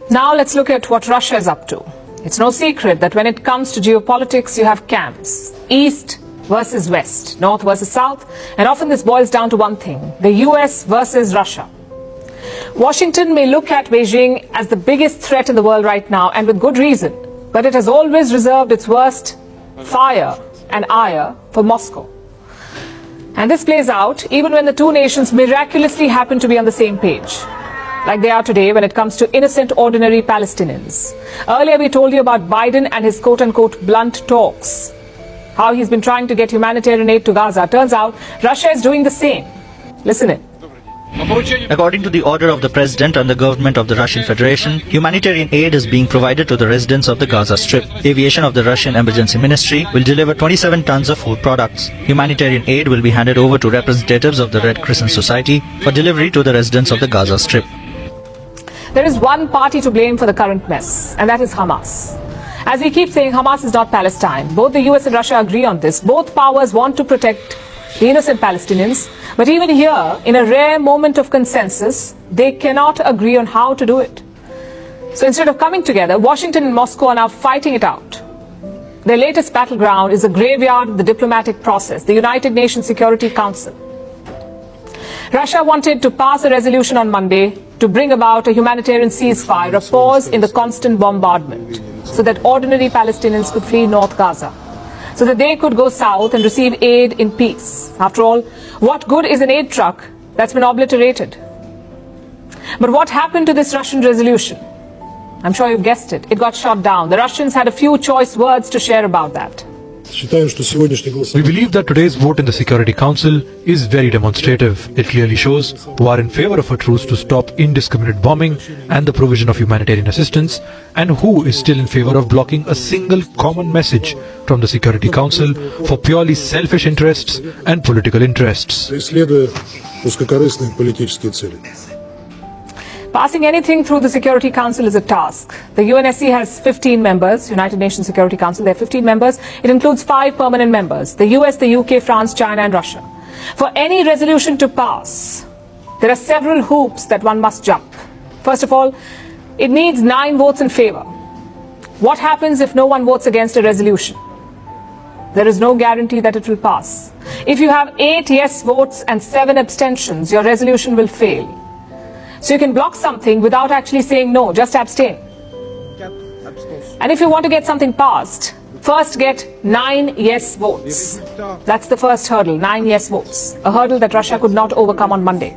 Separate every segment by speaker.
Speaker 1: Now let's look at what Russia is up to. It's no secret that when it comes to geopolitics, you have camps. East versus West, North versus South, and often this boils down to one thing: the US versus Russia. Washington may look at Beijing as the biggest threat in the world right now, and with good reason, but it has always reserved its worst fire and ire for Moscow. And this plays out even when the two nations miraculously happen to be on the same page, like they are today when it comes to innocent, ordinary Palestinians. Earlier we told you about Biden and his quote-unquote blunt talks, how he's been trying to get humanitarian aid to Gaza. Turns out Russia is doing the same. Listen in.
Speaker 2: According to the order of the President and the government of the Russian Federation, humanitarian aid is being provided to the residents of the Gaza Strip. Aviation of the Russian Emergency Ministry will deliver 27 tons of food products. Humanitarian aid will be handed over to representatives of the Red Crescent Society for delivery to the residents of the Gaza Strip.
Speaker 1: There is one party to blame for the current mess, and that is Hamas. As we keep saying, Hamas is not Palestine. Both the US and Russia agree on this. Both powers want to protect the innocent Palestinians, but even here, in a rare moment of consensus, they cannot agree on how to do it. So instead of coming together, Washington and Moscow are now fighting it out. Their latest battleground is a graveyard of the diplomatic process, the United Nations Security Council. Russia wanted to pass a resolution on Monday to bring about a humanitarian ceasefire, a pause in the constant bombardment, so that ordinary Palestinians could flee North Gaza, so that they could go south and receive aid in peace. After all, what good is an aid truck that's been obliterated? But what happened to this Russian resolution? I'm sure you've guessed it. It got shot down. The Russians had a few choice words to share about that.
Speaker 3: We believe that today's vote in the Security Council is very demonstrative. It clearly shows who are in favor of a truce to stop indiscriminate bombing and the provision of humanitarian assistance, and who is still in favor of blocking a single common message from the Security Council for purely selfish interests and political interests.
Speaker 1: Passing anything through the Security Council is a task. The UNSC has 15 members, United Nations Security Council. There are 15 members. It includes 5 permanent members: the US, the UK, France, China and Russia. For any resolution to pass, there are several hoops that one must jump. First of all, it needs 9 votes in favor. What happens if no one votes against a resolution? There is no guarantee that it will pass. If you have 8 yes votes and 7 abstentions, your resolution will fail. So you can block something without actually saying no, just abstain. And if you want to get something passed, first get 9 yes votes. That's the first hurdle, 9 yes votes. A hurdle that Russia could not overcome on Monday.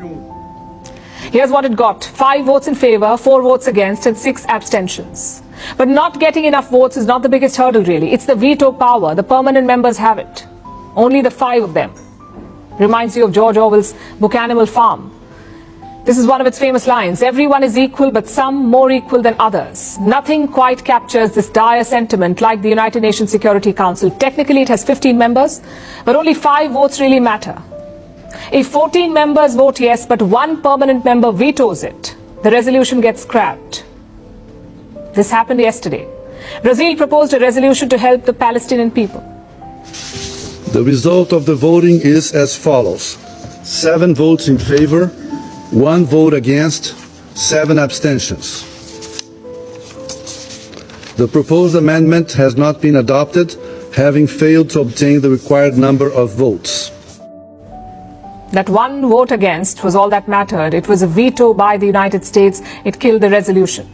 Speaker 1: Here's what it got: 5 votes in favor, 4 votes against and 6 abstentions. But not getting enough votes is not the biggest hurdle really. It's the veto power. The permanent members have it. Only the 5 of them. Reminds you of George Orwell's book Animal Farm. This is one of its famous lines: everyone is equal, but some more equal than others. Nothing quite captures this dire sentiment like the United Nations Security Council. Technically it has 15 members, but only 5 votes really matter. If 14 members vote yes, but 1 permanent member vetoes it, the resolution gets scrapped. This happened yesterday. Brazil proposed a resolution to help the Palestinian people.
Speaker 4: The result of the voting is as follows: 7 votes in favor, 1 vote against, 7 abstentions. The proposed amendment has not been adopted, having failed to obtain the required number of votes.
Speaker 1: That 1 vote against was all that mattered. It was a veto by the United States. It killed the resolution.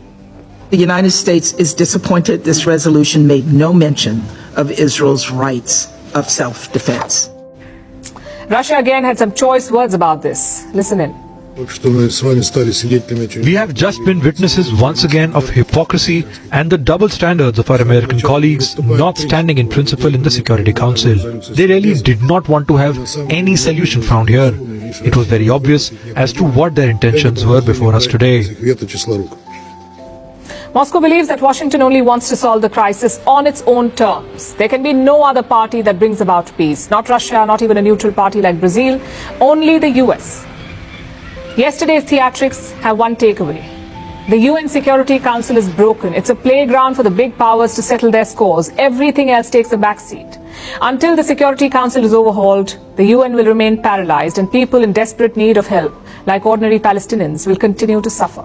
Speaker 5: The United States is disappointed this resolution made no mention of Israel's rights of self-defense.
Speaker 1: Russia again had some choice words about this. Listen in.
Speaker 3: We have just been witnesses once again of hypocrisy and the double standards of our American colleagues not standing in principle in the Security Council. They really did not want to have any solution found here. It was very obvious as to what their intentions were before us today.
Speaker 1: Moscow believes that Washington only wants to solve the crisis on its own terms. There can be no other party that brings about peace. Not Russia, not even a neutral party like Brazil, only the US. Yesterday's theatrics have one takeaway. The UN Security Council is broken. It's a playground for the big powers to settle their scores. Everything else takes a backseat. Until the Security Council is overhauled, the UN will remain paralyzed, and people in desperate need of help, like ordinary Palestinians, will continue to suffer.